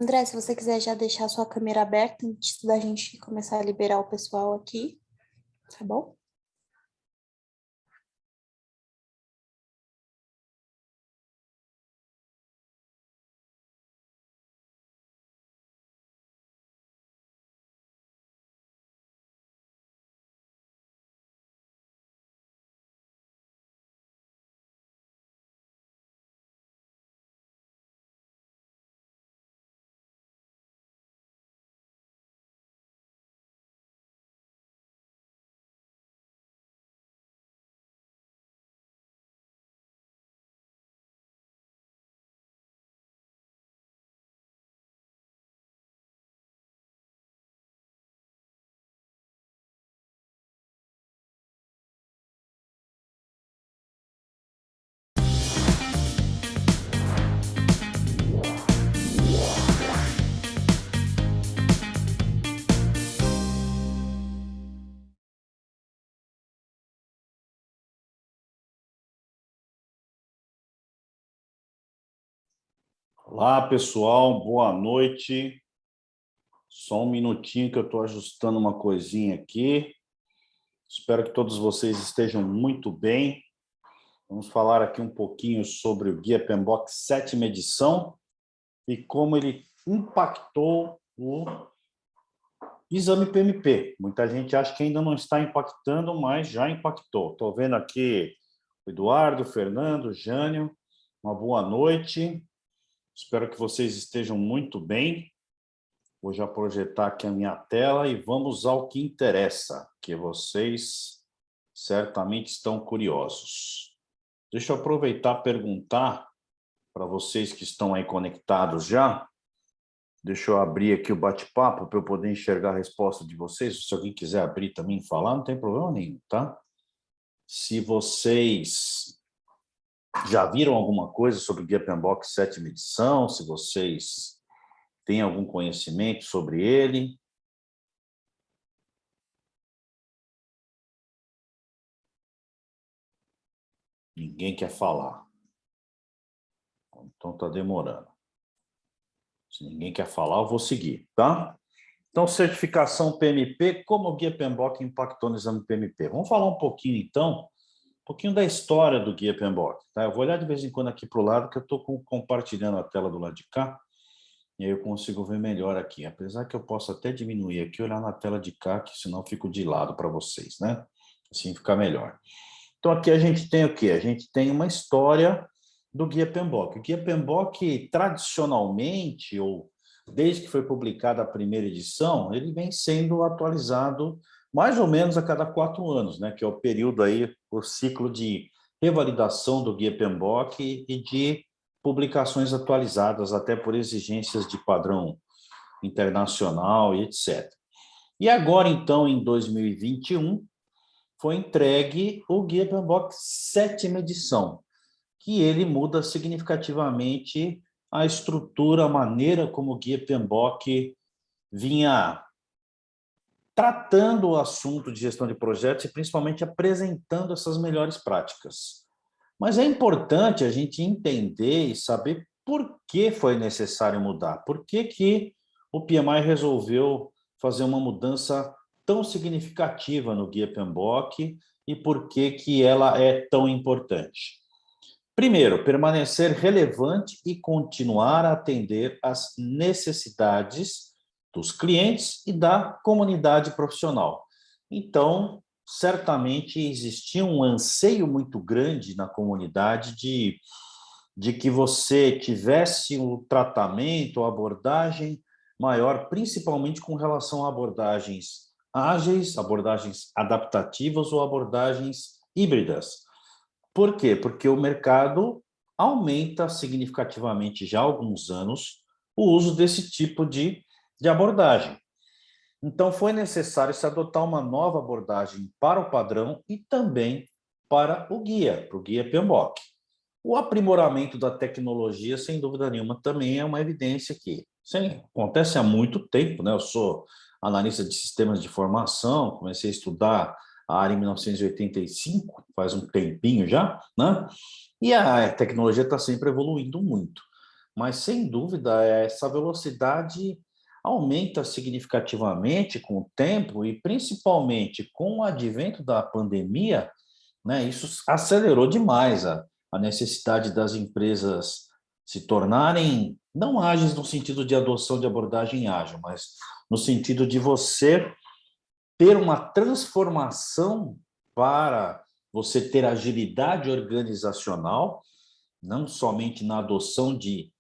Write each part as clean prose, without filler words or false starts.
André, se você quiser já deixar a sua câmera aberta antes da gente começar a liberar o pessoal aqui, tá bom? Olá, pessoal, boa noite. Só um minutinho que eu estou ajustando uma coisinha aqui. Espero que todos vocês estejam muito bem. Vamos falar aqui um pouquinho sobre o Guia PMBOK 7ª edição e como ele impactou o exame PMP. Muita gente acha que ainda não está impactando, mas já impactou. Estou vendo aqui o Eduardo, o Fernando, o Jânio. Uma boa noite. Espero que vocês estejam muito bem. Vou já projetar aqui a minha tela e vamos ao que interessa, que vocês certamente estão curiosos. Deixa eu aproveitar e perguntar para vocês que estão aí conectados já. Deixa eu abrir aqui o bate-papo para eu poder enxergar a resposta de vocês. Se alguém quiser abrir também e falar, não tem problema nenhum, tá? Se vocês já viram alguma coisa sobre o Guia PMBOK 7ª edição, se vocês têm algum conhecimento sobre ele. Ninguém quer falar. Então, está demorando. Se ninguém quer falar, eu vou seguir, tá? Então, certificação PMP, como o Guia PMBOK impactou no exame PMP? Vamos falar um pouquinho, então, um pouquinho da história do Guia PMBOK, tá? Eu vou olhar de vez em quando aqui para o lado, que eu estou compartilhando a tela do lado de cá, e aí eu consigo ver melhor aqui. Apesar que eu posso até diminuir aqui, olhar na tela de cá, que senão eu fico de lado para vocês, né? Assim fica melhor. Então, aqui a gente tem o quê? A gente tem uma história do Guia PMBOK. O Guia PMBOK, tradicionalmente, ou desde que foi publicada a primeira edição, ele vem sendo atualizado mais ou menos a cada 4 anos, né? Que é o período aí, o ciclo de revalidação do Guia PMBOK e de publicações atualizadas, até por exigências de padrão internacional e etc. E agora, então, em 2021, foi entregue o Guia PMBOK 7ª edição, que ele muda significativamente a estrutura, a maneira como o Guia PMBOK vinha tratando o assunto de gestão de projetos e principalmente apresentando essas melhores práticas. Mas é importante a gente entender e saber por que foi necessário mudar, por que o PMI resolveu fazer uma mudança tão significativa no Guia PMBOK e por que ela é tão importante. Primeiro, permanecer relevante e continuar a atender às necessidades dos clientes e da comunidade profissional. Então, certamente existia um anseio muito grande na comunidade de que você tivesse um tratamento, abordagem maior, principalmente com relação a abordagens ágeis, abordagens adaptativas ou abordagens híbridas. Por quê? Porque o mercado aumenta significativamente já há alguns anos o uso desse tipo de abordagem. Então, foi necessário se adotar uma nova abordagem para o padrão e também para o Guia PMBOK. O aprimoramento da tecnologia, sem dúvida nenhuma, também é uma evidência que acontece há muito tempo, né? Eu sou analista de sistemas de informação, comecei a estudar a área em 1985, faz um tempinho já, né? E a tecnologia está sempre evoluindo muito. mas sem dúvida essa velocidade aumenta significativamente com o tempo e principalmente com o advento da pandemia, né? Isso acelerou demais a necessidade das empresas se tornarem não ágeis no sentido de adoção de abordagem ágil, mas no sentido de você ter uma transformação para você ter agilidade organizacional, não somente na adoção de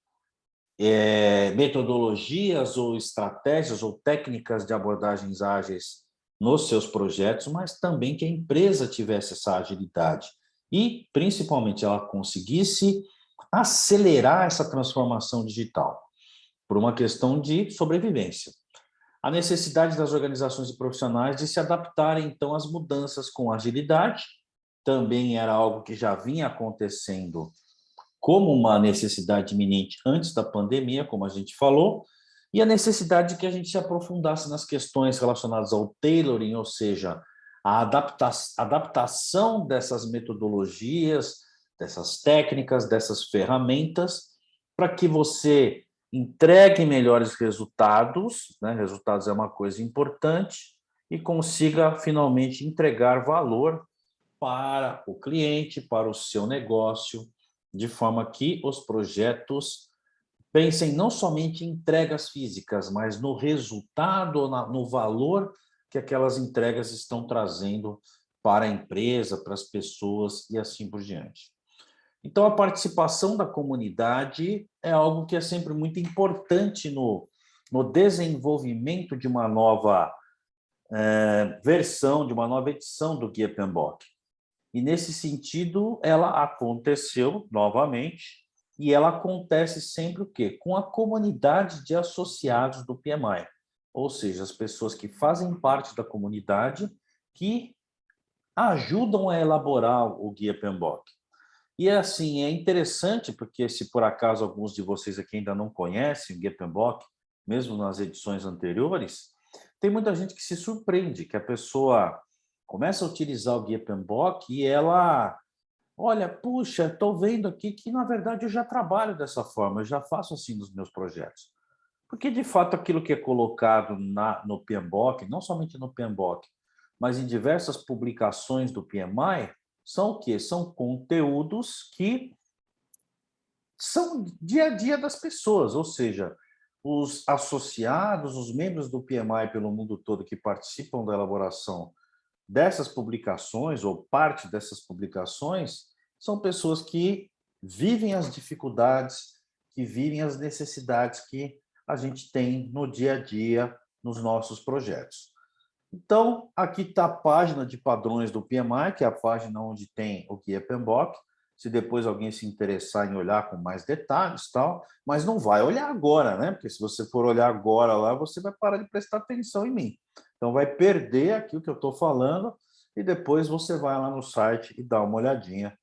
metodologias ou estratégias ou técnicas de abordagens ágeis nos seus projetos, mas também que a empresa tivesse essa agilidade e, principalmente, ela conseguisse acelerar essa transformação digital por uma questão de sobrevivência. A necessidade das organizações e profissionais de se adaptarem, então, às mudanças com agilidade, também era algo que já vinha acontecendo como uma necessidade iminente antes da pandemia, como a gente falou, e a necessidade de que a gente se aprofundasse nas questões relacionadas ao tailoring, ou seja, a adaptação dessas metodologias, dessas técnicas, dessas ferramentas, para que você entregue melhores resultados, né? Resultados é uma coisa importante, e consiga finalmente entregar valor para o cliente, para o seu negócio, de forma que os projetos pensem não somente em entregas físicas, mas no resultado, no valor que aquelas entregas estão trazendo para a empresa, para as pessoas e assim por diante. Então, a participação da comunidade é algo que é sempre muito importante no desenvolvimento de uma nova versão, de uma nova edição do Guia PMBOK. E, nesse sentido, ela aconteceu novamente, e ela acontece sempre o quê? Com a comunidade de associados do PMI, ou seja, as pessoas que fazem parte da comunidade que ajudam a elaborar o Guia PMBOK. E, assim, é interessante, porque se por acaso alguns de vocês aqui ainda não conhecem o Guia PMBOK, mesmo nas edições anteriores, tem muita gente que se surpreende, que a pessoa começa a utilizar o Guia PMBOK e ela, olha, puxa, estou vendo aqui que, na verdade, eu já trabalho dessa forma, eu já faço assim nos meus projetos. Porque, de fato, aquilo que é colocado no PMBOK, não somente no PMBOK, mas em diversas publicações do PMI, são o quê? São conteúdos que são dia a dia das pessoas, ou seja, os associados, os membros do PMI pelo mundo todo que participam da elaboração dessas publicações, ou parte dessas publicações, são pessoas que vivem as dificuldades, que vivem as necessidades que a gente tem no dia a dia nos nossos projetos. Então, aqui está a página de padrões do PMI, que é a página onde tem o Guia PMBOK. Se depois alguém se interessar em olhar com mais detalhes, tal, mas não vai olhar agora, né? Porque se você for olhar agora lá, você vai parar de prestar atenção em mim. Então, vai perder aqui o que eu estou falando e depois você vai lá no site e dá uma olhadinha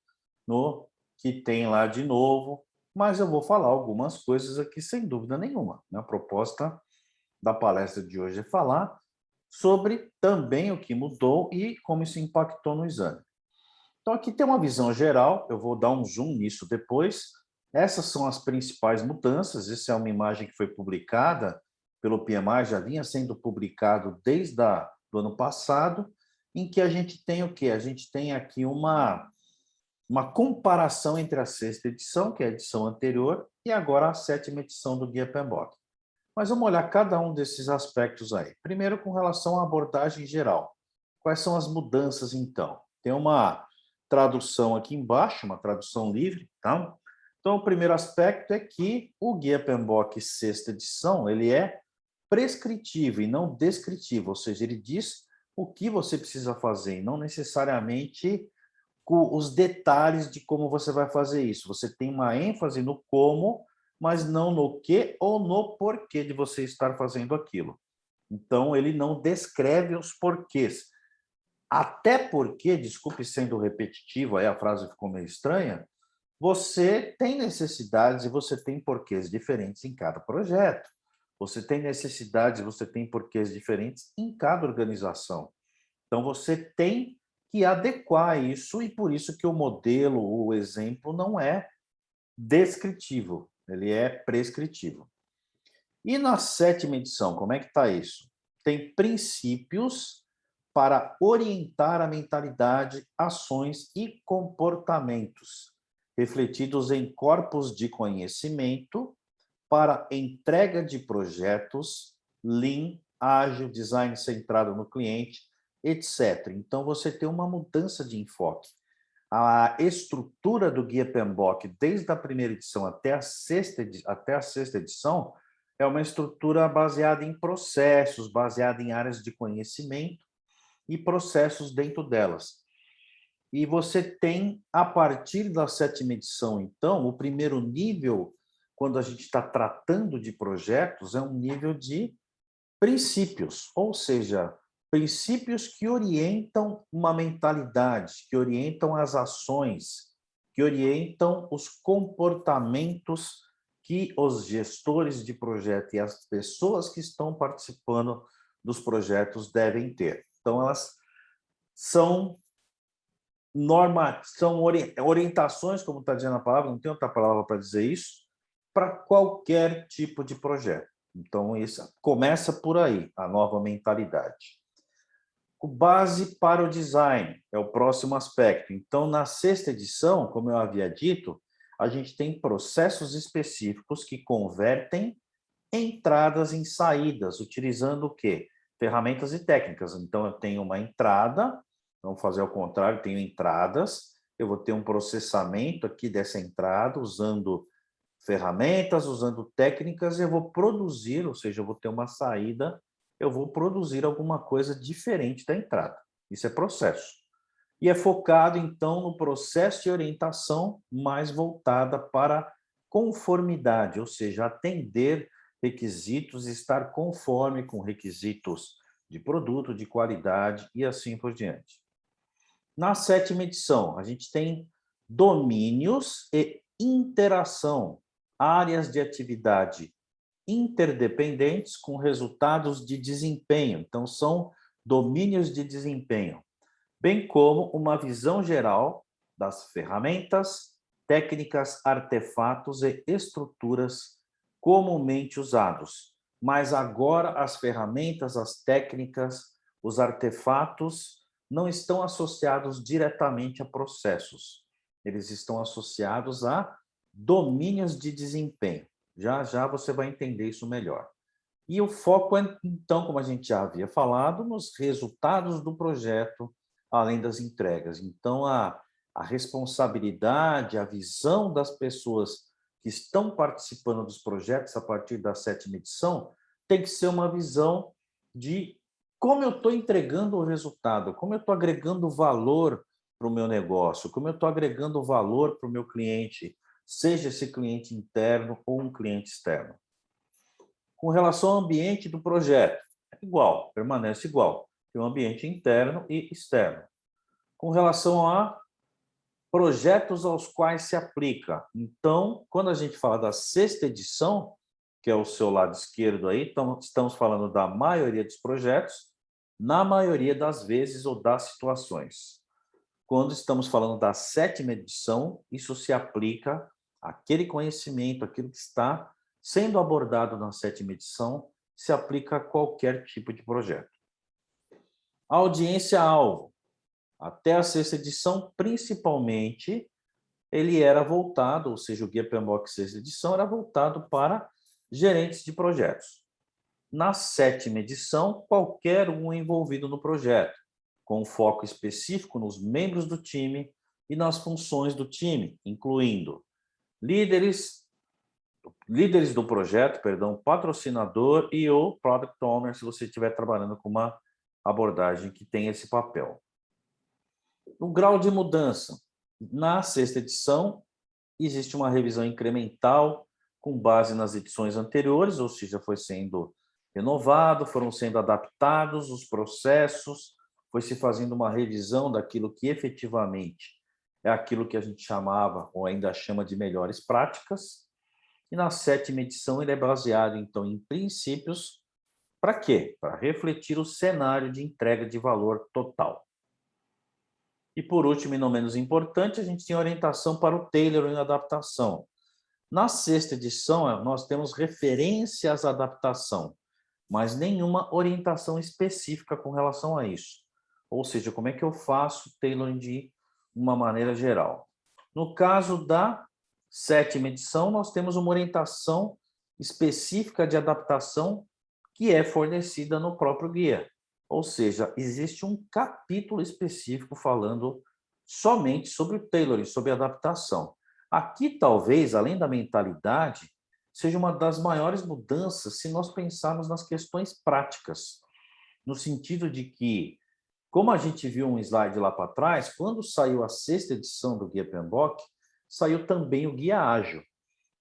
no que tem lá de novo. Mas eu vou falar algumas coisas aqui, sem dúvida nenhuma. A proposta da palestra de hoje é falar sobre também o que mudou e como isso impactou no exame. Então, aqui tem uma visão geral, eu vou dar um zoom nisso depois. Essas são as principais mudanças, essa é uma imagem que foi publicada pelo PMI, já vinha sendo publicado desde do ano passado, em que a gente tem o quê? A gente tem aqui uma comparação entre a sexta edição, que é a edição anterior, e agora a sétima edição do Guia PMBOK. Mas vamos olhar cada um desses aspectos aí. Primeiro, com relação à abordagem geral. Quais são as mudanças, então? Tem uma tradução aqui embaixo, uma tradução livre, tá? Então, o primeiro aspecto é que o Guia PMBOK sexta edição, ele é prescritivo e não descritivo, ou seja, ele diz o que você precisa fazer, e não necessariamente os detalhes de como você vai fazer isso. Você tem uma ênfase no como, mas não no que ou no porquê de você estar fazendo aquilo. Então, ele não descreve os porquês. Até porque, desculpe sendo repetitivo, aí a frase ficou meio estranha, você tem necessidades e você tem porquês diferentes em cada projeto. Você tem necessidades, você tem porquês diferentes em cada organização. Então, você tem que adequar isso, e por isso que o modelo, o exemplo, não é descritivo, ele é prescritivo. E na 7ª edição, como é que está isso? Tem princípios para orientar a mentalidade, ações e comportamentos, refletidos em corpos de conhecimento para entrega de projetos, Lean, ágil, design centrado no cliente, etc. Então, você tem uma mudança de enfoque. A estrutura do Guia PMBOK, desde a primeira edição até a sexta edição, é uma estrutura baseada em processos, baseada em áreas de conhecimento e processos dentro delas. E você tem, a partir da 7ª edição, então, o primeiro nível, quando a gente está tratando de projetos, é um nível de princípios, ou seja, princípios que orientam uma mentalidade, que orientam as ações, que orientam os comportamentos que os gestores de projeto e as pessoas que estão participando dos projetos devem ter. Então, elas são são orientações, como está dizendo a palavra, não tem outra palavra para dizer isso, para qualquer tipo de projeto. Então, isso começa por aí, a nova mentalidade. Base para o design é o próximo aspecto. Então, na 6ª edição, como eu havia dito, a gente tem processos específicos que convertem entradas em saídas, utilizando o quê? Ferramentas e técnicas. Então, eu tenho uma entrada, vamos fazer ao contrário, tenho entradas, eu vou ter um processamento aqui dessa entrada, usando ferramentas, usando técnicas, eu vou produzir, ou seja, eu vou ter uma saída, eu vou produzir alguma coisa diferente da entrada. Isso é processo. E é focado, então, no processo de orientação mais voltada para conformidade, ou seja, atender requisitos, estar conforme com requisitos de produto, de qualidade e assim por diante. Na 7ª edição, a gente tem domínios e interação, áreas de atividade interdependentes com resultados de desempenho. Então, são domínios de desempenho, bem como uma visão geral das ferramentas, técnicas, artefatos e estruturas comumente usados. Mas agora as ferramentas, as técnicas, os artefatos não estão associados diretamente a processos. Eles estão associados a domínios de desempenho. Já já você vai entender isso melhor. E o foco é, então, como a gente já havia falado, nos resultados do projeto, além das entregas. Então, a responsabilidade, a visão das pessoas que estão participando dos projetos a partir da 7ª edição tem que ser uma visão de como eu estou entregando o resultado, como eu estou agregando valor para o meu negócio, como eu estou agregando valor para o meu cliente, seja esse cliente interno ou um cliente externo. Com relação ao ambiente do projeto, é igual, permanece igual. Tem um ambiente interno e externo. Com relação a projetos aos quais se aplica. Então, quando a gente fala da 6ª edição, que é o seu lado esquerdo aí, então, estamos falando da maioria dos projetos, na maioria das vezes ou das situações. Quando estamos falando da 7ª edição, isso se aplica àquele conhecimento, aquilo que está sendo abordado na 7ª edição, se aplica a qualquer tipo de projeto. A audiência-alvo. Até a 6ª edição, principalmente, ele era voltado, ou seja, o Guia PMBOK 6ª edição era voltado para gerentes de projetos. Na 7ª edição, qualquer um envolvido no projeto, com foco específico nos membros do time e nas funções do time, incluindo líderes do projeto, patrocinador e o Product Owner, se você estiver trabalhando com uma abordagem que tem esse papel. O grau de mudança. Na 6ª edição, existe uma revisão incremental com base nas edições anteriores, ou seja, foi sendo renovado, foram sendo adaptados os processos, foi se fazendo uma revisão daquilo que efetivamente é aquilo que a gente chamava, ou ainda chama de melhores práticas. E na 7ª edição ele é baseado, então, em princípios. Para quê? Para refletir o cenário de entrega de valor total. E por último, e não menos importante, a gente tem orientação para o tailoring e adaptação. Na sexta edição, nós temos referências à adaptação, mas nenhuma orientação específica com relação a isso. Ou seja, como é que eu faço tailoring de uma maneira geral. No caso da sétima edição, nós temos uma orientação específica de adaptação que é fornecida no próprio guia. Ou seja, existe um capítulo específico falando somente sobre o tailoring, sobre adaptação. Aqui, talvez, além da mentalidade, seja uma das maiores mudanças se nós pensarmos nas questões práticas, no sentido de que, como a gente viu um slide lá para trás, quando saiu a sexta edição do Guia PMBOK, saiu também o Guia Ágil.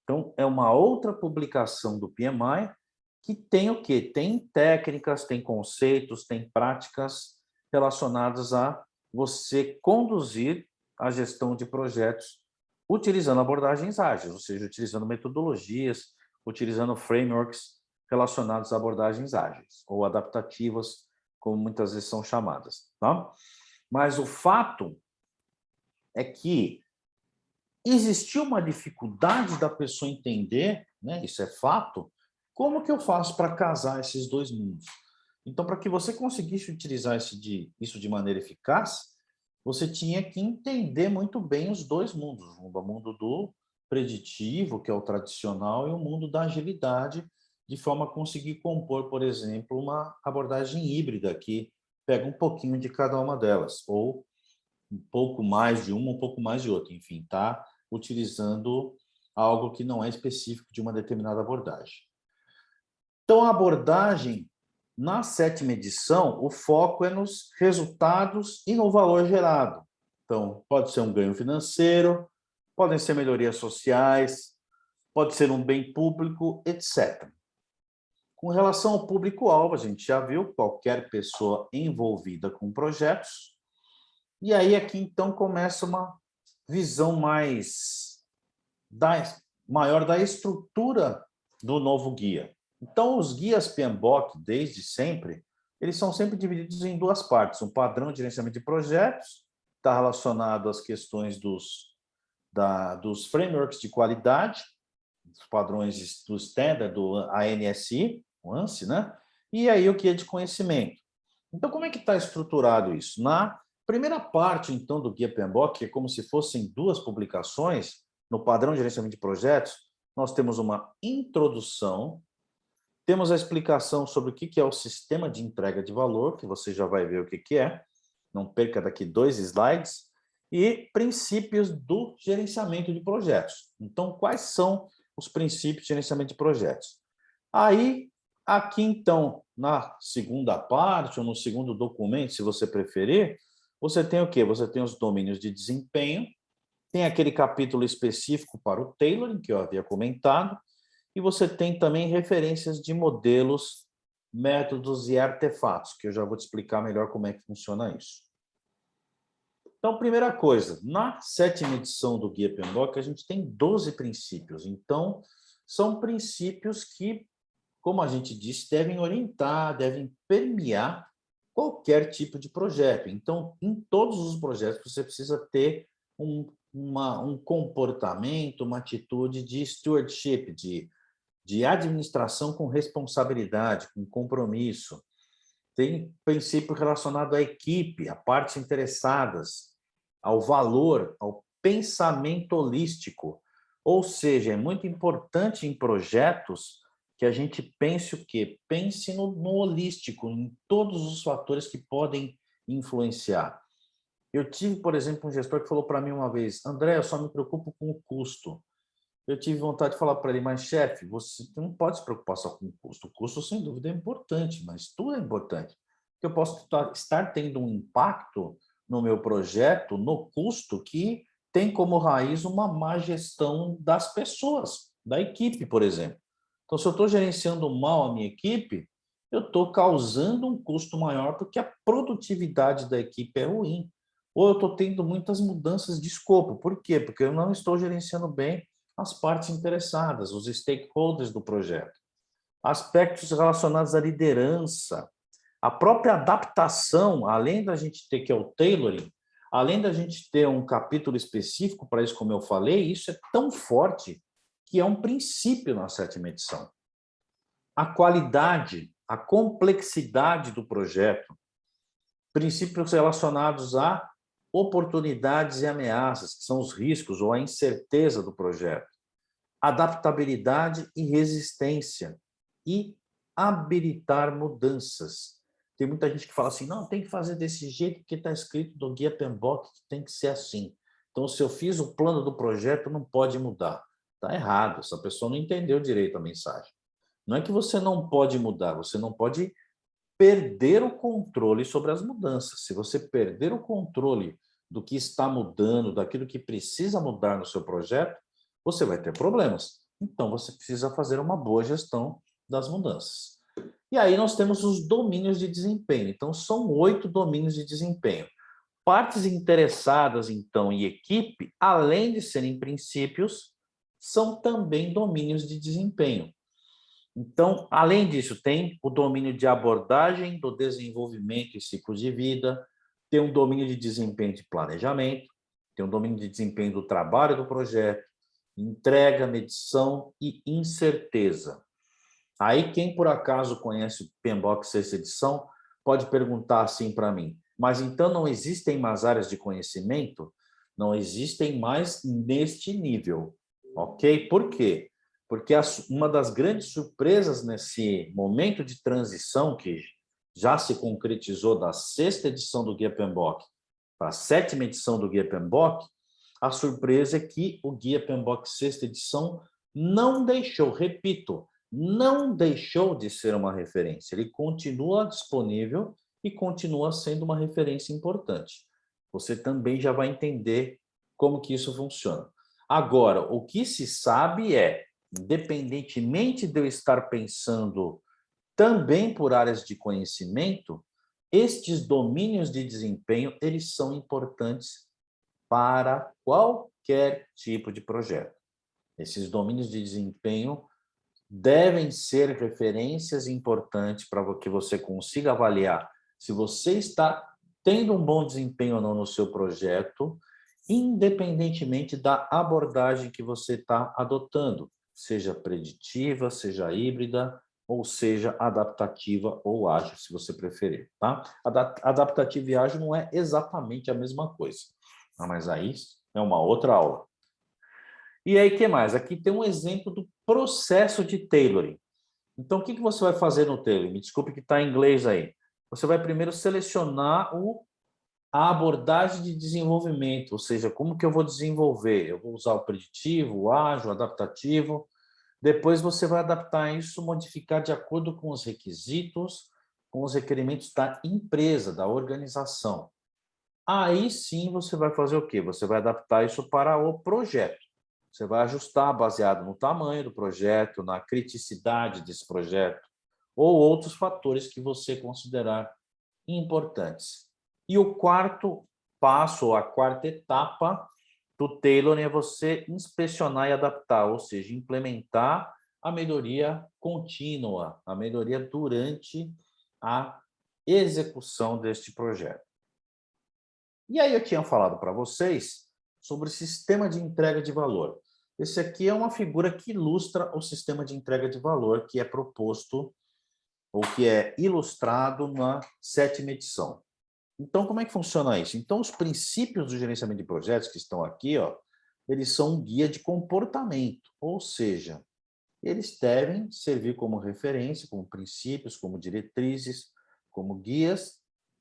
Então, é uma outra publicação do PMI que tem o quê? Tem técnicas, tem conceitos, tem práticas relacionadas a você conduzir a gestão de projetos utilizando abordagens ágeis, ou seja, utilizando metodologias, utilizando frameworks relacionados a abordagens ágeis ou adaptativas, como muitas vezes são chamadas. Tá? Mas o fato é que existiu uma dificuldade da pessoa entender, né, isso é fato, como que eu faço para casar esses dois mundos? Então, para que você conseguisse utilizar isso de maneira eficaz, você tinha que entender muito bem os dois mundos, o mundo do preditivo, que é o tradicional, e o mundo da agilidade, de forma a conseguir compor, por exemplo, uma abordagem híbrida que pega um pouquinho de cada uma delas, ou um pouco mais de uma, um pouco mais de outra, enfim, está utilizando algo que não é específico de uma determinada abordagem. Então, a abordagem, na sétima edição, o foco é nos resultados e no valor gerado. Então, pode ser um ganho financeiro, podem ser melhorias sociais, pode ser um bem público, etc. Com relação ao público-alvo, a gente já viu qualquer pessoa envolvida com projetos. E aí, aqui, então, começa uma visão maior da estrutura do novo guia. Então, os guias PMBOK, desde sempre, eles são sempre divididos em duas partes. Um padrão de gerenciamento de projetos, está relacionado às questões dos frameworks de qualidade, os padrões do standard, do ANSI, o ANSI, né? E aí o guia de conhecimento. Então, como é que está estruturado isso? Na primeira parte, então, do Guia PMBOK, que é como se fossem duas publicações, no padrão de gerenciamento de projetos, nós temos uma introdução, temos a explicação sobre o que é o sistema de entrega de valor, que você já vai ver o que é, não perca daqui 2 slides, e princípios do gerenciamento de projetos. Então, quais são os princípios de gerenciamento de projetos? Aí, aqui, então, na segunda parte, ou no segundo documento, se você preferir, você tem o quê? Você tem os domínios de desempenho, tem aquele capítulo específico para o tailoring, que eu havia comentado, e você tem também referências de modelos, métodos e artefatos, que eu já vou te explicar melhor como é que funciona isso. Então, primeira coisa, na sétima edição do Guia PMBOK, a gente tem 12 princípios. Então, são princípios que, como a gente disse, devem orientar, devem permear qualquer tipo de projeto. Então, em todos os projetos, você precisa ter um comportamento, uma atitude de stewardship, de administração com responsabilidade, com compromisso. Tem princípio relacionado à equipe, a partes interessadas, ao valor, ao pensamento holístico. Ou seja, é muito importante em projetos que a gente pense o quê? Pense no holístico, em todos os fatores que podem influenciar. Eu tive, por exemplo, um gestor que falou para mim uma vez, André, eu só me preocupo com o custo. Eu tive vontade de falar para ele, mas chefe, você não pode se preocupar só com o custo. O custo, sem dúvida, é importante, mas tudo é importante. Eu posso estar tendo um impacto no meu projeto, no custo, que tem como raiz uma má gestão das pessoas, da equipe, por exemplo. Então, se eu estou gerenciando mal a minha equipe, eu estou causando um custo maior porque a produtividade da equipe é ruim. Ou eu estou tendo muitas mudanças de escopo. Por quê? Porque eu não estou gerenciando bem as partes interessadas, os stakeholders do projeto. Aspectos relacionados à liderança, a própria adaptação, além da gente ter que é o tailoring, além da gente ter um capítulo específico para isso, como eu falei, isso é tão forte que é um princípio na 7ª edição. A qualidade, a complexidade do projeto, princípios relacionados a oportunidades e ameaças, que são os riscos ou a incerteza do projeto, adaptabilidade e resistência, e habilitar mudanças. Tem muita gente que fala assim, não, tem que fazer desse jeito porque está escrito no guia PMBOK que tem que ser assim. Então, se eu fiz o plano do projeto, não pode mudar. Está errado, essa pessoa não entendeu direito a mensagem. Não é que você não pode mudar, você não pode perder o controle sobre as mudanças. Se você perder o controle do que está mudando, daquilo que precisa mudar no seu projeto, você vai ter problemas. Então, você precisa fazer uma boa gestão das mudanças. E aí nós temos os domínios de desempenho. Então, são 8 domínios de desempenho. Partes interessadas, então, em equipe, além de serem princípios, são também domínios de desempenho. Então, além disso, tem o domínio de abordagem do desenvolvimento e ciclo de vida, tem um domínio de desempenho de planejamento, tem um domínio de desempenho do trabalho do projeto, entrega, medição e incerteza. Aí, quem por acaso conhece o PMBOK 6ª edição, pode perguntar assim para mim, mas então não existem mais áreas de conhecimento? Não existem mais neste nível, ok? Por quê? Porque uma das grandes surpresas nesse momento de transição que já se concretizou da 6ª edição do Guia PMBOK para a 7ª edição do Guia PMBOK, a surpresa é que o Guia PMBOK 6ª edição não deixou, repito, não deixou de ser uma referência. Ele continua disponível e continua sendo uma referência importante. Você também já vai entender como que isso funciona. Agora, o que se sabe é, independentemente de eu estar pensando também por áreas de conhecimento, estes domínios de desempenho, eles são importantes para qualquer tipo de projeto. Esses domínios de desempenho devem ser referências importantes para que você consiga avaliar se você está tendo um bom desempenho ou não no seu projeto, independentemente da abordagem que você está adotando, seja preditiva, seja híbrida, ou seja adaptativa ou ágil, se você preferir. Tá? Adaptativa e ágil não é exatamente a mesma coisa, mas aí é uma outra aula. E aí, o que mais? Aqui tem um exemplo do processo de tailoring. Então, o que você vai fazer no tailoring? Me desculpe que está em inglês aí. Você vai primeiro selecionar a abordagem de desenvolvimento, ou seja, como que eu vou desenvolver? Eu vou usar o preditivo, o ágil, o adaptativo. Depois você vai adaptar isso, modificar de acordo com os requisitos, com os requerimentos da empresa, da organização. Aí sim você vai fazer o quê? Você vai adaptar isso para o projeto. Você vai ajustar baseado no tamanho do projeto, na criticidade desse projeto, ou outros fatores que você considerar importantes. E o quarto passo, ou a quarta etapa do tailoring é você inspecionar e adaptar, ou seja, implementar a melhoria contínua, a melhoria durante a execução deste projeto. E aí eu tinha falado para vocês sobre o sistema de entrega de valor. Esse aqui é uma figura que ilustra o sistema de entrega de valor que é proposto ou que é ilustrado na 7ª edição. Então, como é que funciona isso? Então, os princípios do gerenciamento de projetos que estão aqui, ó, eles são um guia de comportamento, ou seja, eles devem servir como referência, como princípios, como diretrizes, como guias,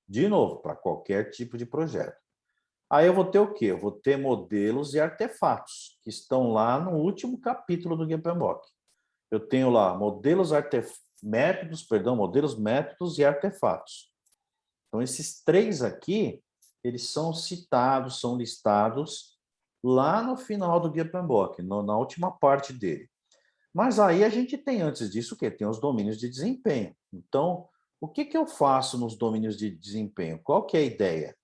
de novo, para qualquer tipo de projeto. Aí eu vou ter o quê? Eu vou ter modelos e artefatos, que estão lá no último capítulo do Guia PMBOK. Eu tenho lá modelos, modelos, métodos e artefatos. Então, esses 3 aqui, eles são citados, são listados lá no final do Guia PMBOK, na última parte dele. Mas aí a gente tem, antes disso, o quê? Tem os domínios de desempenho. Então, o que eu faço nos domínios de desempenho? Qual que é a ideia?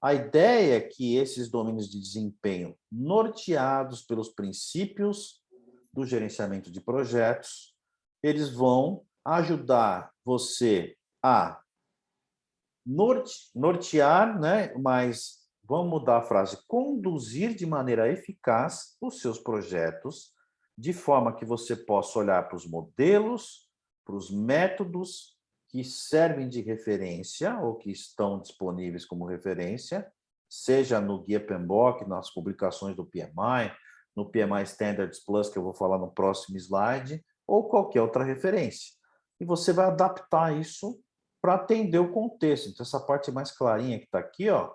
A ideia é que esses domínios de desempenho, norteados pelos princípios do gerenciamento de projetos, eles vão ajudar você a nortear, né? Mas vamos mudar a frase, conduzir de maneira eficaz os seus projetos de forma que você possa olhar para os modelos, para os métodos que servem de referência ou que estão disponíveis como referência, seja no Guia PMBOK, nas publicações do PMI, no PMI Standards Plus, que eu vou falar no próximo slide, ou qualquer outra referência. E você vai adaptar isso para atender o contexto. Então, essa parte mais clarinha que está aqui, ó,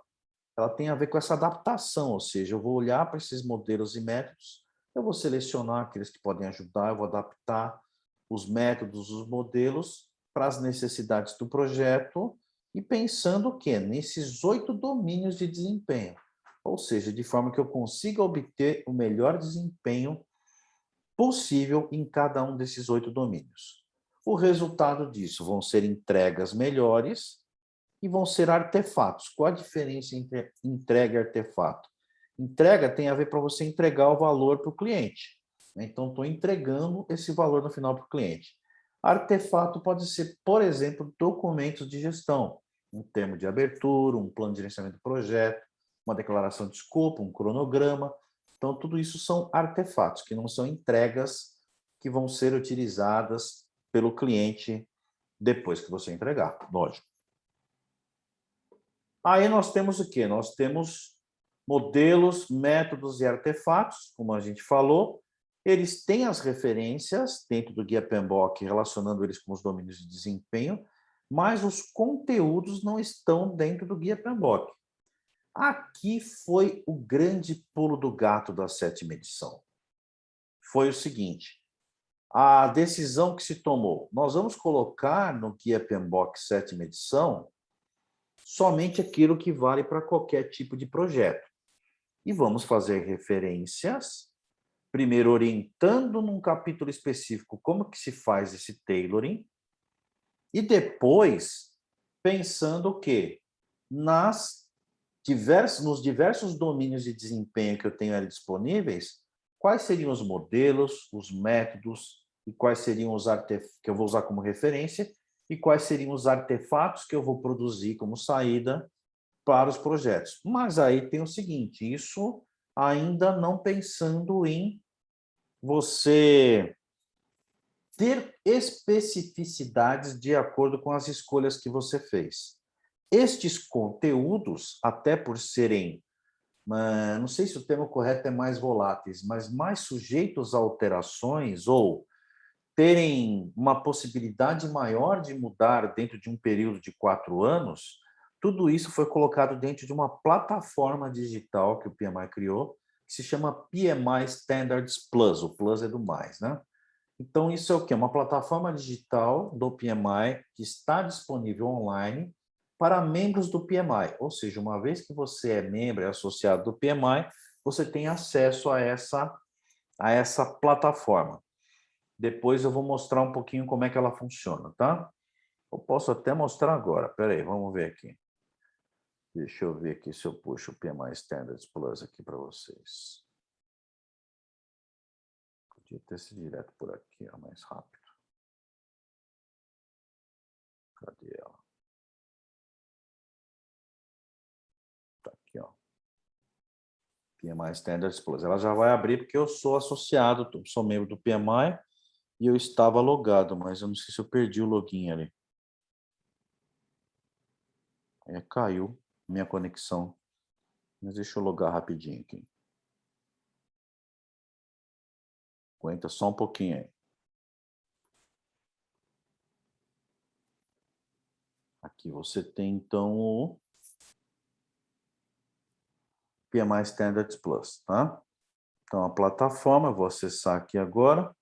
ela tem a ver com essa adaptação, ou seja, eu vou olhar para esses modelos e métodos, eu vou selecionar aqueles que podem ajudar, eu vou adaptar os métodos, os modelos para as necessidades do projeto e pensando o quê? Nesses 8 domínios de desempenho, ou seja, de forma que eu consiga obter o melhor desempenho possível em cada um desses 8 domínios. O resultado disso vão ser entregas melhores e vão ser artefatos. Qual a diferença entre entrega e artefato? Entrega tem a ver para você entregar o valor para o cliente. Então, estou entregando esse valor no final para o cliente. Artefato pode ser, por exemplo, documentos de gestão, um termo de abertura, um plano de gerenciamento do projeto, uma declaração de escopo, um cronograma. Então, tudo isso são artefatos, que não são entregas que vão ser utilizadas pelo cliente depois que você entregar, lógico. Aí nós temos o quê? Nós temos modelos, métodos e artefatos, como a gente falou. Eles têm as referências dentro do Guia PMBOK, relacionando eles com os domínios de desempenho, mas os conteúdos não estão dentro do Guia PMBOK. Aqui foi o grande pulo do gato da 7ª edição. Foi o seguinte, a decisão que se tomou, nós vamos colocar no Guia PMBOK 7ª edição somente aquilo que vale para qualquer tipo de projeto. E vamos fazer referências, primeiro orientando num capítulo específico como que se faz esse tailoring, e depois pensando o quê? Nos diversos domínios de desempenho que eu tenho ali disponíveis, quais seriam os modelos, os métodos, e quais seriam os artefatos que eu vou usar como referência, e quais seriam os artefatos que eu vou produzir como saída para os projetos. Mas aí tem o seguinte, isso ainda não pensando em você ter especificidades de acordo com as escolhas que você fez. Estes conteúdos, até por serem, não sei se o termo correto é mais voláteis, mas mais sujeitos a alterações ou terem uma possibilidade maior de mudar dentro de um período de 4 anos, tudo isso foi colocado dentro de uma plataforma digital que o PMI criou, que se chama PMI Standards Plus. O Plus é do mais, né? Então, isso é o quê? Uma plataforma digital do PMI que está disponível online para membros do PMI. Ou seja, uma vez que você é membro, é associado do PMI, você tem acesso a essa plataforma. Depois eu vou mostrar um pouquinho como é que ela funciona, tá? Eu posso até mostrar agora. Espera aí, vamos ver aqui. Deixa eu ver aqui se eu puxo o PMI Standards Plus aqui para vocês. Podia ter sido direto por aqui, ó, mais rápido. Cadê ela? Tá aqui, ó. PMI Standards Plus. Ela já vai abrir porque eu sou associado, sou membro do PMI e eu estava logado, mas eu não sei se eu perdi o login ali. Caiu minha conexão. Mas deixa eu logar rapidinho aqui. Aguenta só um pouquinho aí. Aqui você tem, então, o PMI Standards Plus, tá? Então, a plataforma, eu vou acessar aqui agora.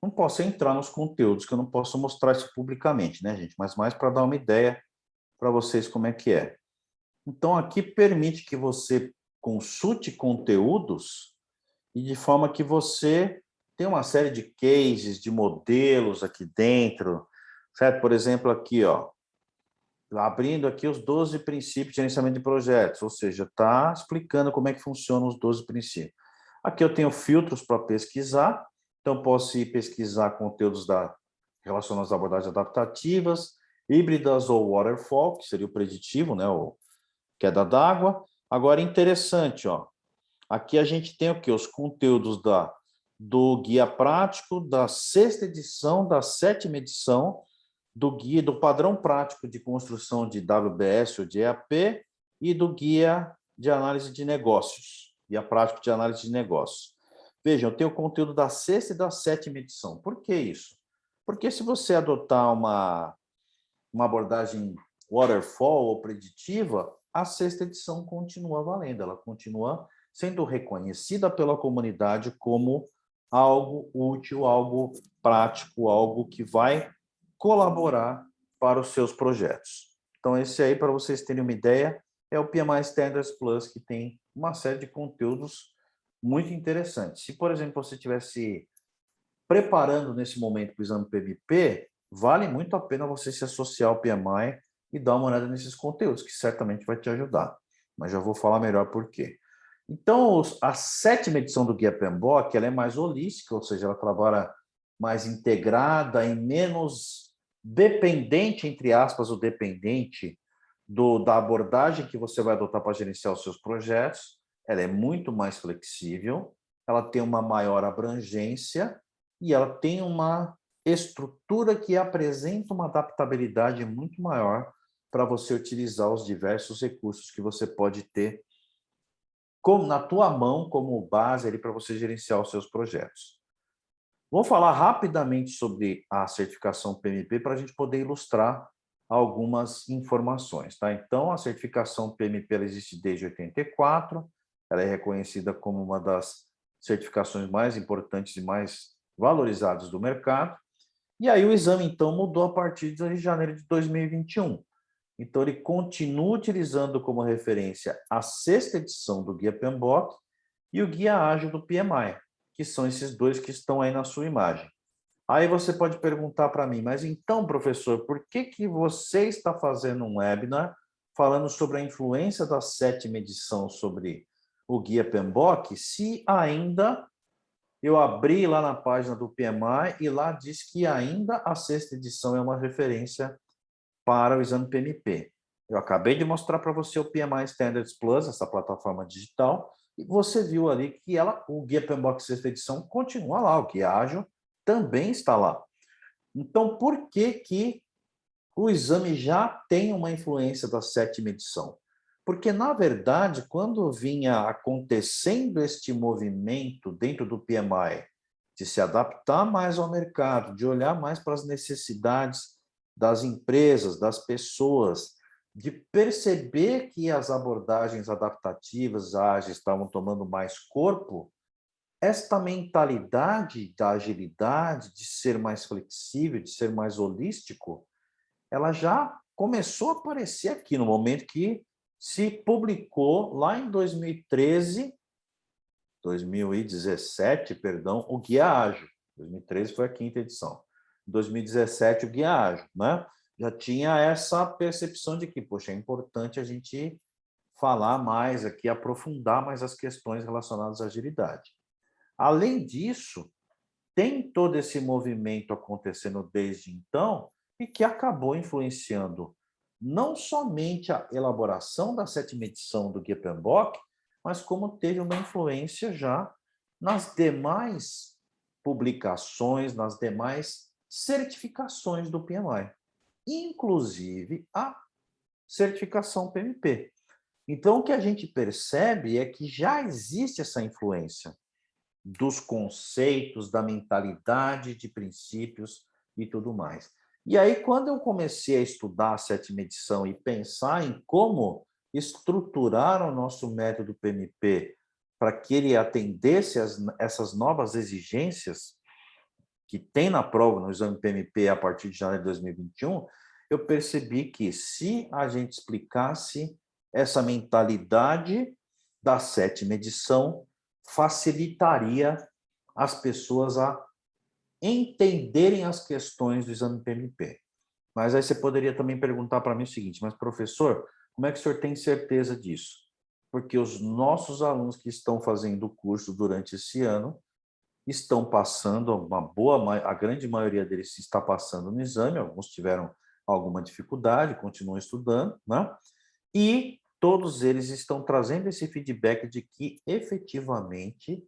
Não posso entrar nos conteúdos, que eu não posso mostrar isso publicamente, né, gente? Mas mais para dar uma ideia para vocês como é que é. Então, aqui permite que você consulte conteúdos e de forma que você tem uma série de cases, de modelos aqui dentro, certo? Por exemplo, aqui, ó, abrindo aqui os 12 princípios de gerenciamento de projetos, ou seja, está explicando como é que funcionam os 12 princípios. Aqui eu tenho filtros para pesquisar, então posso ir pesquisar conteúdos relacionados a abordagens adaptativas, híbridas ou waterfall, que seria o preditivo, né, ou queda d'água. Agora, interessante, ó, aqui a gente tem o quê? Os conteúdos do guia prático da 6ª edição, da 7ª edição, do guia do padrão prático de construção de WBS ou de EAP e do guia de análise de negócios, guia prático de análise de negócios. Vejam, eu tenho o conteúdo da 6ª e da 7ª edição. Por que isso? Porque se você adotar uma abordagem waterfall ou preditiva, a 6ª edição continua valendo, ela continua sendo reconhecida pela comunidade como algo útil, algo prático, algo que vai colaborar para os seus projetos. Então, esse aí, para vocês terem uma ideia, é o PMI Standards Plus, que tem uma série de conteúdos muito interessantes. Se, por exemplo, você estivesse preparando nesse momento para o exame PMP, vale muito a pena você se associar ao PMI e dar uma olhada nesses conteúdos, que certamente vai te ajudar. Mas já vou falar melhor por quê. Então, a 7ª edição do Guia PMBOK, ela é mais holística, ou seja, ela trabalha mais integrada e menos dependente, entre aspas, o dependente da abordagem que você vai adotar para gerenciar os seus projetos. Ela é muito mais flexível, ela tem uma maior abrangência e ela tem uma estrutura que apresenta uma adaptabilidade muito maior para você utilizar os diversos recursos que você pode ter na tua mão como base para você gerenciar os seus projetos. Vou falar rapidamente sobre a certificação PMP para a gente poder ilustrar algumas informações. Tá? Então, a certificação PMP ela existe desde 84, ela é reconhecida como uma das certificações mais importantes e mais valorizadas do mercado. E aí o exame, então, mudou a partir de janeiro de 2021. Então, ele continua utilizando como referência a 6ª edição do Guia PMBOK e o Guia Ágil do PMI, que são esses dois que estão aí na sua imagem. Aí você pode perguntar para mim, mas então, professor, por que você está fazendo um webinar falando sobre a influência da 7ª edição sobre o Guia PMBOK, se ainda eu abri lá na página do PMI e lá diz que ainda a 6ª edição é uma referência para o exame PMP. Eu acabei de mostrar para você o PMI Standards Plus, essa plataforma digital, e você viu ali que o Guia PMBOK 6ª edição continua lá, o Guia Ágil também está lá. Então, por que o exame já tem uma influência da 7ª edição? Porque, na verdade, quando vinha acontecendo este movimento dentro do PMI, de se adaptar mais ao mercado, de olhar mais para as necessidades das empresas, das pessoas, de perceber que as abordagens adaptativas, ágeis, estavam tomando mais corpo, esta mentalidade da agilidade, de ser mais flexível, de ser mais holístico, ela já começou a aparecer aqui no momento que se publicou lá em 2017, perdão, o Guia Ágil. 2013 foi a 5ª edição. Em 2017, o Guia Ágil, né? Já tinha essa percepção de que, poxa, é importante a gente falar mais aqui, aprofundar mais as questões relacionadas à agilidade. Além disso, tem todo esse movimento acontecendo desde então e que acabou influenciando não somente a elaboração da 7ª edição do Guia PMBOK, mas como teve uma influência já nas demais publicações, nas demais certificações do PMI, inclusive a certificação PMP. Então, o que a gente percebe é que já existe essa influência dos conceitos, da mentalidade, de princípios e tudo mais. E aí, quando eu comecei a estudar a 7ª edição e pensar em como estruturar o nosso método PMP para que ele atendesse essas novas exigências que tem na prova, no exame PMP, a partir de janeiro de 2021, eu percebi que se a gente explicasse essa mentalidade da 7ª edição, facilitaria as pessoas a entenderem as questões do exame PMP. Mas aí você poderia também perguntar para mim o seguinte, mas professor, como é que o senhor tem certeza disso? Porque os nossos alunos que estão fazendo o curso durante esse ano estão passando, a grande maioria deles está passando no exame, alguns tiveram alguma dificuldade, continuam estudando, né? E todos eles estão trazendo esse feedback de que, efetivamente,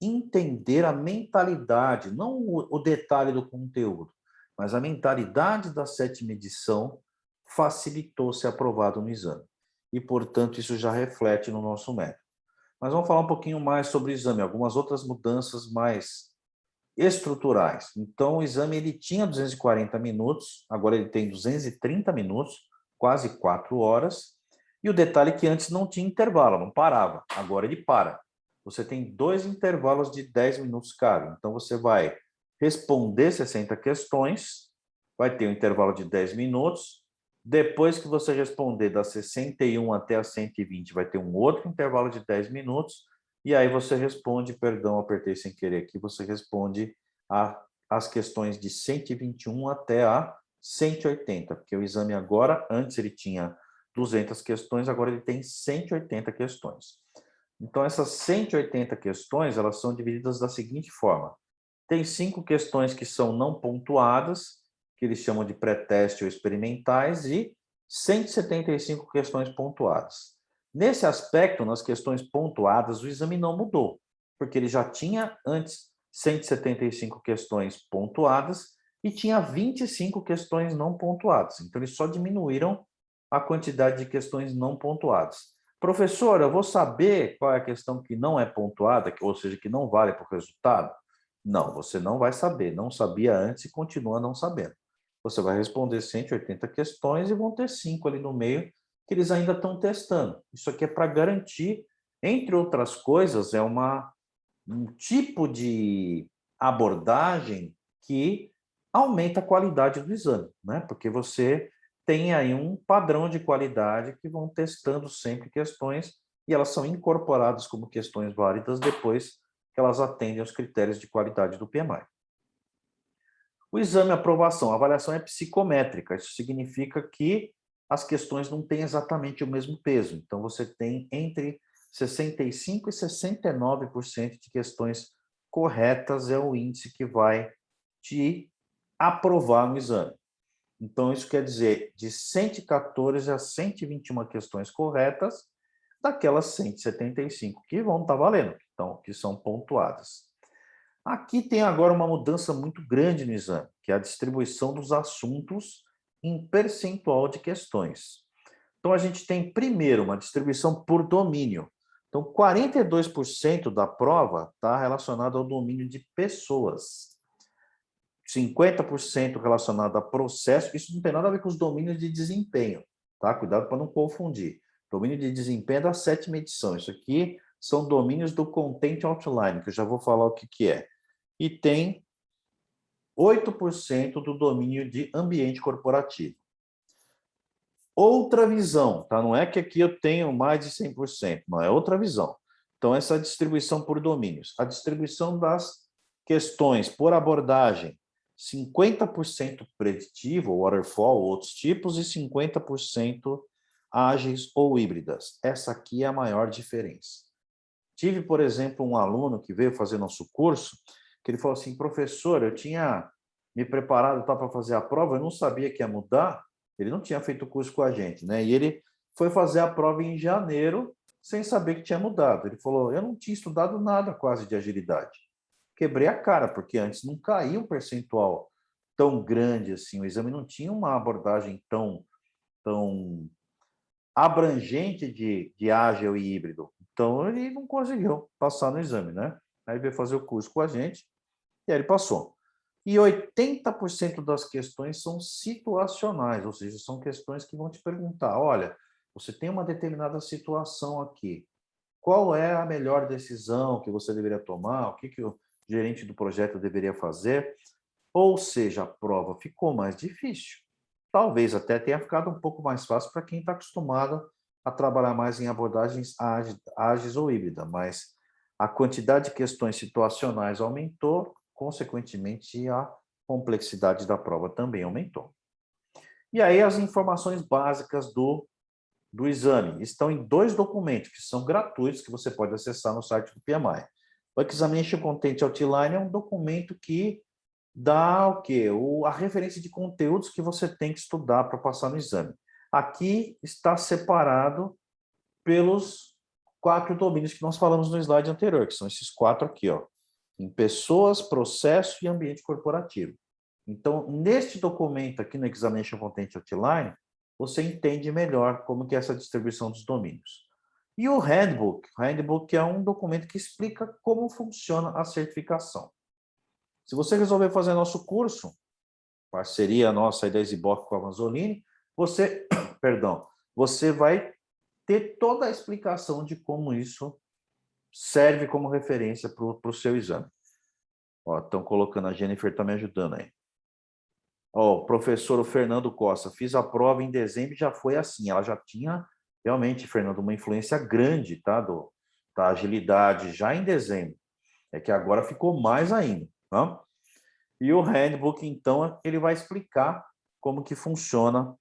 entender a mentalidade, não o detalhe do conteúdo, mas a mentalidade da 7ª edição facilitou ser aprovado no exame. E, portanto, isso já reflete no nosso método. Mas vamos falar um pouquinho mais sobre o exame, algumas outras mudanças mais estruturais. Então, o exame ele tinha 240 minutos, agora ele tem 230 minutos, quase 4 horas. E o detalhe é que antes não tinha intervalo, não parava. Agora ele para. Você tem 2 intervalos de 10 minutos cada. Então, você vai responder 60 questões, vai ter um intervalo de 10 minutos. Depois que você responder das 61 até as 120, vai ter um outro intervalo de 10 minutos. E aí você responde, perdão, apertei sem querer aqui, você responde as questões de 121 até a 180, porque o exame agora, antes ele tinha 200 questões, agora ele tem 180 questões. Então, essas 180 questões, elas são divididas da seguinte forma. Tem 5 questões que são não pontuadas, que eles chamam de pré-teste ou experimentais, e 175 questões pontuadas. Nesse aspecto, nas questões pontuadas, o exame não mudou, porque ele já tinha antes 175 questões pontuadas e tinha 25 questões não pontuadas. Então, eles só diminuíram a quantidade de questões não pontuadas. Professor, eu vou saber qual é a questão que não é pontuada, ou seja, que não vale para o resultado? Não, você não vai saber. Não sabia antes e continua não sabendo. Você vai responder 180 questões e vão ter 5 ali no meio que eles ainda estão testando. Isso aqui é para garantir, entre outras coisas, é um tipo de abordagem que aumenta a qualidade do exame, né? Porque você tem aí um padrão de qualidade que vão testando sempre questões e elas são incorporadas como questões válidas depois que elas atendem aos critérios de qualidade do PMI. O exame aprovação, a avaliação é psicométrica, isso significa que as questões não têm exatamente o mesmo peso, então você tem entre 65% e 69% de questões corretas é o índice que vai te aprovar no exame. Então, isso quer dizer, de 114 a 121 questões corretas, daquelas 175 que vão estar valendo, então, que são pontuadas. Aqui tem agora uma mudança muito grande no exame, que é a distribuição dos assuntos em percentual de questões. Então, a gente tem, primeiro, uma distribuição por domínio. Então, 42% da prova está relacionado ao domínio de pessoas. 50% relacionado a processo. Isso não tem nada a ver com os domínios de desempenho, tá? Cuidado para não confundir. Domínio de desempenho é da 7ª edição. Isso aqui são domínios do Content Outline, que eu já vou falar o que é. E tem 8% do domínio de ambiente corporativo. Outra visão, tá? Não é que aqui eu tenho mais de 100%, não é outra visão. Então, essa distribuição por domínios. A distribuição das questões por abordagem, 50% preditivo, waterfall, outros tipos, e 50% ágeis ou híbridas. Essa aqui é a maior diferença. Tive, por exemplo, um aluno que veio fazer nosso curso, que ele falou assim, professor, eu tinha me preparado para fazer a prova, eu não sabia que ia mudar, ele não tinha feito o curso com a gente, né? E ele foi fazer a prova em janeiro, sem saber que tinha mudado. Ele falou, eu não tinha estudado nada quase de agilidade. Quebrei a cara, porque antes não caía um percentual tão grande assim, o exame não tinha uma abordagem tão abrangente de ágil e híbrido. Então, ele não conseguiu passar no exame, né? Aí veio fazer o curso com a gente e aí ele passou. E 80% das questões são situacionais, ou seja, são questões que vão te perguntar, olha, você tem uma determinada situação aqui, qual é a melhor decisão que você deveria tomar, o que o gerente do projeto deveria fazer? Ou seja, a prova ficou mais difícil. Talvez até tenha ficado um pouco mais fácil para quem está acostumado a trabalhar mais em abordagens ágeis ou híbrida, mas a quantidade de questões situacionais aumentou, consequentemente a complexidade da prova também aumentou. E aí as informações básicas do exame estão em 2 documentos que são gratuitos, que você pode acessar no site do PMI. O Examination Content Outline é um documento que dá o quê? A referência de conteúdos que você tem que estudar para passar no exame. Aqui está separado pelos 4 domínios que nós falamos no slide anterior, que são esses 4 aqui, ó. em pessoas, processo e ambiente corporativo. Então, neste documento aqui no Examination Content Outline, você entende melhor como que é essa distribuição dos domínios. E o Handbook é um documento que explica como funciona a certificação. Se você resolver fazer nosso curso, parceria nossa aí da EasyBox com a Amazoline, você, perdão, você vai ter toda a explicação de como isso serve como referência para o seu exame. Ó, estão colocando, a Jennifer está me ajudando aí. Ó, professor Fernando Costa, fiz a prova em dezembro e já foi assim. Ela já tinha, realmente, Fernando, uma influência grande, tá? Da agilidade já em dezembro. É que agora ficou mais ainda, tá? E o Handbook, então, ele vai explicar como que funciona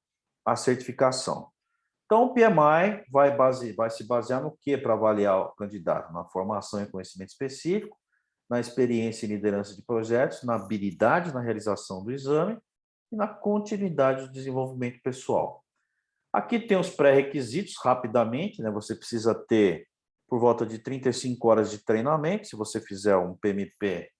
a certificação. Então, o PMI vai se basear no que para avaliar o candidato? Na formação e conhecimento específico, na experiência e liderança de projetos, na habilidade na realização do exame e na continuidade do desenvolvimento pessoal. Aqui tem os pré-requisitos, rapidamente, né? Você precisa ter por volta de 35 horas de treinamento. Se você fizer um PMP,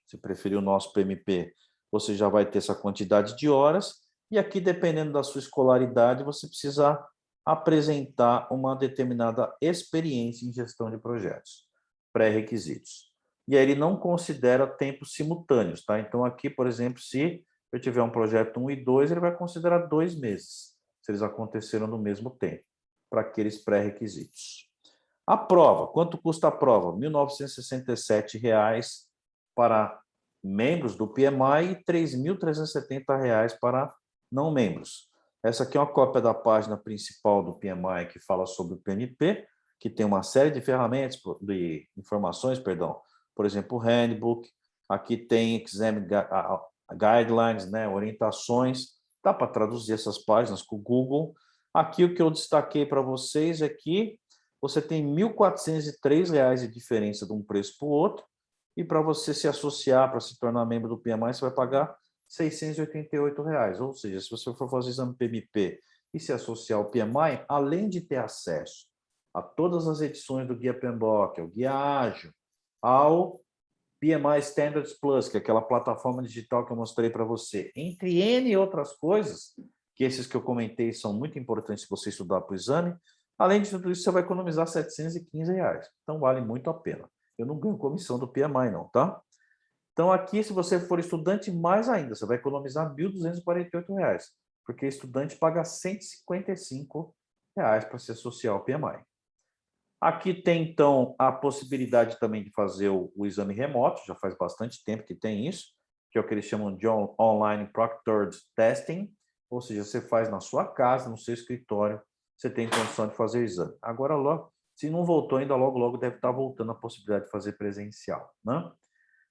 se preferir o nosso PMP, você já vai ter essa quantidade de horas. E aqui, dependendo da sua escolaridade, você precisa apresentar uma determinada experiência em gestão de projetos, pré-requisitos. E aí ele não considera tempos simultâneos, tá? Então, aqui, por exemplo, se eu tiver um projeto 1 e 2, ele vai considerar 2 meses, se eles aconteceram no mesmo tempo, para aqueles pré-requisitos. A prova, quanto custa a prova? R$ 1.967 para membros do PMI e R$ 3.370 para não membros. Essa aqui é uma cópia da página principal do PMI que fala sobre o PMP, que tem uma série de ferramentas, de informações, perdão, por exemplo, o Handbook, aqui tem Exam Guidelines, né, orientações, dá para traduzir essas páginas com o Google. Aqui o que eu destaquei para vocês é que você tem R$ 1.403 de diferença de um preço para o outro, e para você se associar, para se tornar membro do PMI, você vai pagar R$ 688. Ou seja, se você for fazer exame PMP e se associar ao PMI, além de ter acesso a todas as edições do Guia PMBOK, ao Guia Ágil, ao PMI Standards Plus, que é aquela plataforma digital que eu mostrei para você, entre N outras coisas, que esses que eu comentei são muito importantes se você estudar para o exame, além de tudo isso, você vai economizar R$ 715. Então, vale muito a pena. Eu não ganho comissão do PMI, não, tá? Então, aqui, se você for estudante, mais ainda, você vai economizar R$ 1.248, porque estudante paga R$ 155 para se associar ao PMI. Aqui tem, então, a possibilidade também de fazer o exame remoto, já faz bastante tempo que tem isso, que é o que eles chamam de Online Proctored Testing, ou seja, você faz na sua casa, no seu escritório, você tem condição de fazer o exame. Agora, logo, se não voltou ainda, logo deve estar voltando a possibilidade de fazer presencial, né?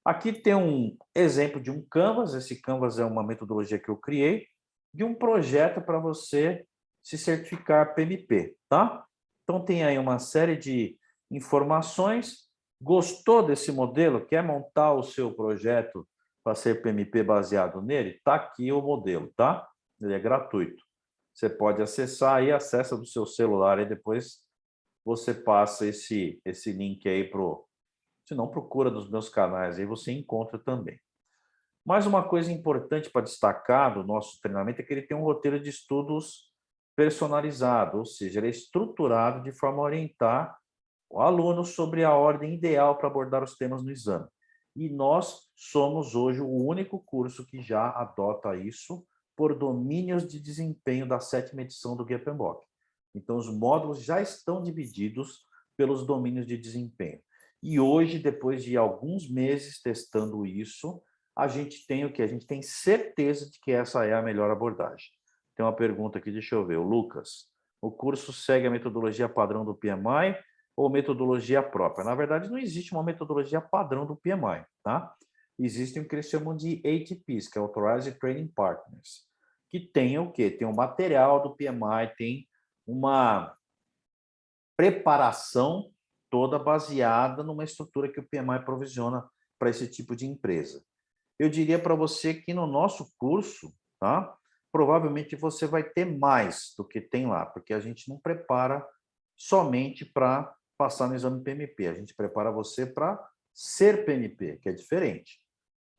Aqui tem um exemplo de um Canvas. Esse Canvas é uma metodologia que eu criei de um projeto para você se certificar PMP, tá? Então tem aí uma série de informações. Gostou desse modelo? Quer montar o seu projeto para ser PMP baseado nele? Tá aqui o modelo, tá? Ele é gratuito. Você pode acessar aí, acessa do seu celular e depois você passa esse link aí se não, procura nos meus canais, aí você encontra também. Mais uma coisa importante para destacar do nosso treinamento é que ele tem um roteiro de estudos personalizado, ou seja, ele é estruturado de forma a orientar o aluno sobre a ordem ideal para abordar os temas no exame. E nós somos hoje o único curso que já adota isso por domínios de desempenho da 7ª edição do Guia PMBOK. Então, os módulos já estão divididos pelos domínios de desempenho. E hoje, depois de alguns meses testando isso, a gente tem o quê? A gente tem certeza de que essa é a melhor abordagem. Tem uma pergunta aqui, deixa eu ver. O Lucas, o curso segue a metodologia padrão do PMI ou metodologia própria? Na verdade, não existe uma metodologia padrão do PMI, tá? Existem o que eles chamam de ATPs, que é Authorized Training Partners, que tem o quê? Tem o material do PMI, tem uma preparação toda baseada numa estrutura que o PMI provisiona para esse tipo de empresa. Eu diria para você que no nosso curso, tá? Provavelmente você vai ter mais do que tem lá, porque a gente não prepara somente para passar no exame PMP, a gente prepara você para ser PMP, que é diferente.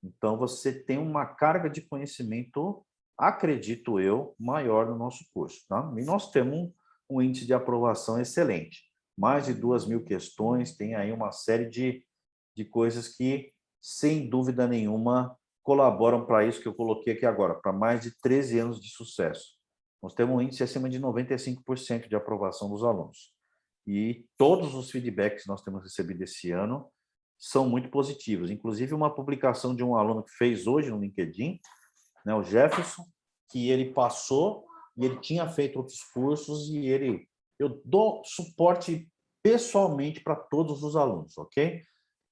Então, você tem uma carga de conhecimento, acredito eu, maior no nosso curso. Tá? E nós temos um índice de aprovação excelente. Mais de 2.000 questões, tem aí uma série de coisas que, sem dúvida nenhuma, colaboram para isso que eu coloquei aqui agora, para mais de 13 anos de sucesso. Nós temos um índice acima de 95% de aprovação dos alunos. E todos os feedbacks que nós temos recebido esse ano são muito positivos. Inclusive, uma publicação de um aluno que fez hoje no LinkedIn, né, o Jefferson, que ele passou e ele tinha feito outros cursos e eu dou suporte pessoalmente para todos os alunos, ok?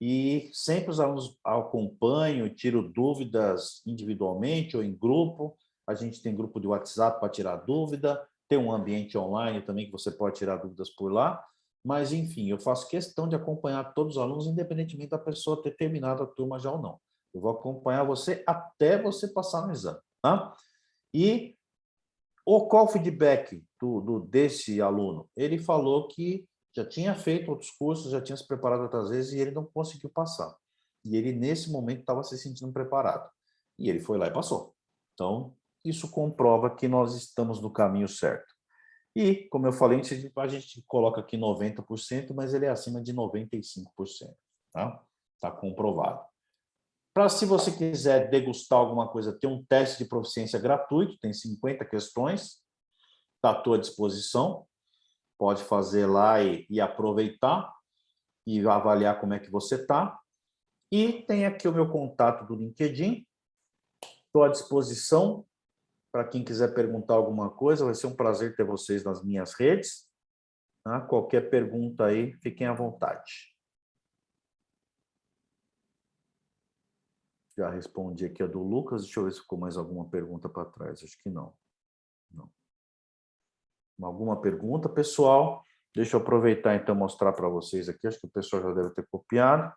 E sempre os alunos acompanham e tiro dúvidas individualmente ou em grupo. A gente tem grupo de WhatsApp para tirar dúvida, tem um ambiente online também que você pode tirar dúvidas por lá. Mas, enfim, eu faço questão de acompanhar todos os alunos, independentemente da pessoa ter terminado a turma já ou não. Eu vou acompanhar você até você passar no exame, tá? E qual o feedback desse aluno? Ele falou que já tinha feito outros cursos, já tinha se preparado outras vezes e ele não conseguiu passar. E ele, nesse momento, estava se sentindo preparado. E ele foi lá e passou. Então, isso comprova que nós estamos no caminho certo. E, como eu falei, a gente coloca aqui 90%, mas ele é acima de 95%. Tá? Tá comprovado. Para, se você quiser degustar alguma coisa, tem um teste de proficiência gratuito, tem 50 questões, está à tua disposição. Pode fazer lá e aproveitar e avaliar como é que você está. E tem aqui o meu contato do LinkedIn. Estou à disposição para quem quiser perguntar alguma coisa. Vai ser um prazer ter vocês nas minhas redes. Tá? Qualquer pergunta aí, fiquem à vontade. Já respondi aqui a do Lucas. Deixa eu ver se ficou mais alguma pergunta para trás. Acho que não. Não. Alguma pergunta, pessoal? Deixa eu aproveitar, então, mostrar para vocês aqui. Acho que o pessoal já deve ter copiado.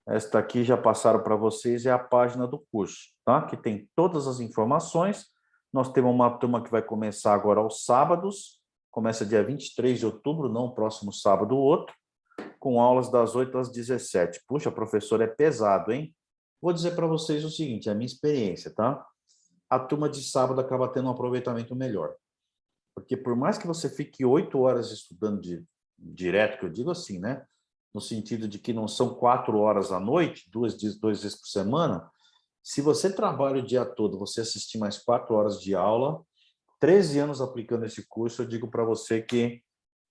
Esta aqui já passaram para vocês, é a página do curso, tá? Que tem todas as informações. Nós temos uma turma que vai começar agora aos sábados. Começa dia 23 de outubro, não o próximo sábado, o outro. Com aulas das 8 às 17. Puxa, professor, é pesado, hein? Vou dizer para vocês o seguinte, é a minha experiência, tá? A turma de sábado acaba tendo um aproveitamento melhor. Porque por mais que você fique 8 horas estudando direto, que eu digo assim, né? No sentido de que não são 4 horas à noite, duas vezes por semana, se você trabalha o dia todo, você assistir mais 4 horas de aula, 13 anos aplicando esse curso, eu digo para você que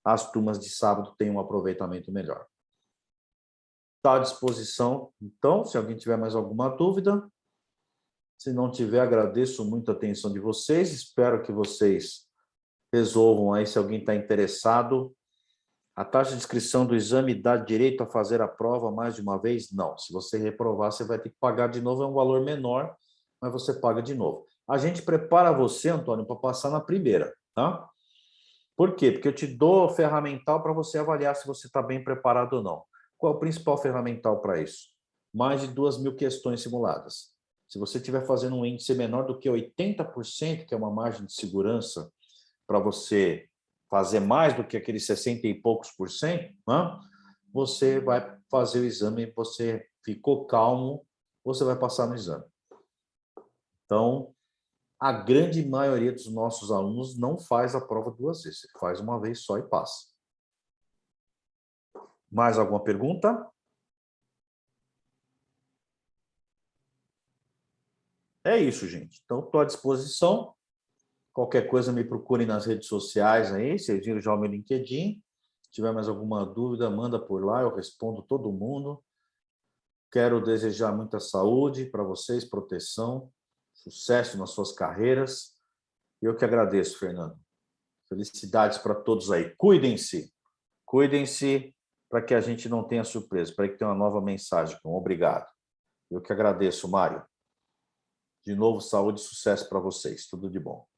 as turmas de sábado têm um aproveitamento melhor. Está à disposição, então, se alguém tiver mais alguma dúvida. Se não tiver, agradeço muito a atenção de vocês, espero que vocês resolvam aí se alguém está interessado. A taxa de inscrição do exame dá direito a fazer a prova mais de uma vez? Não. Se você reprovar, você vai ter que pagar de novo, é um valor menor, mas você paga de novo. A gente prepara você, Antônio, para passar na primeira, tá? Por quê? Porque eu te dou ferramental para você avaliar se você está bem preparado ou não. Qual é o principal ferramental para isso? Mais de 2.000 questões simuladas. Se você estiver fazendo um índice menor do que 80%, que é uma margem de segurança para você fazer mais do que aqueles 60 e poucos por cento, né? Você vai fazer o exame, você ficou calmo, você vai passar no exame. Então, a grande maioria dos nossos alunos não faz a prova 2 vezes, faz uma vez só e passa. Mais alguma pergunta? É isso, gente. Então, estou à disposição. Qualquer coisa, me procurem nas redes sociais aí. Vocês viram já o meu LinkedIn. Se tiver mais alguma dúvida, manda por lá. Eu respondo todo mundo. Quero desejar muita saúde para vocês, proteção, sucesso nas suas carreiras. Eu que agradeço, Fernando. Felicidades para todos aí. Cuidem-se. Cuidem-se para que a gente não tenha surpresa, para que tenha uma nova mensagem. Obrigado. Eu que agradeço, Mário. De novo, saúde e sucesso para vocês. Tudo de bom.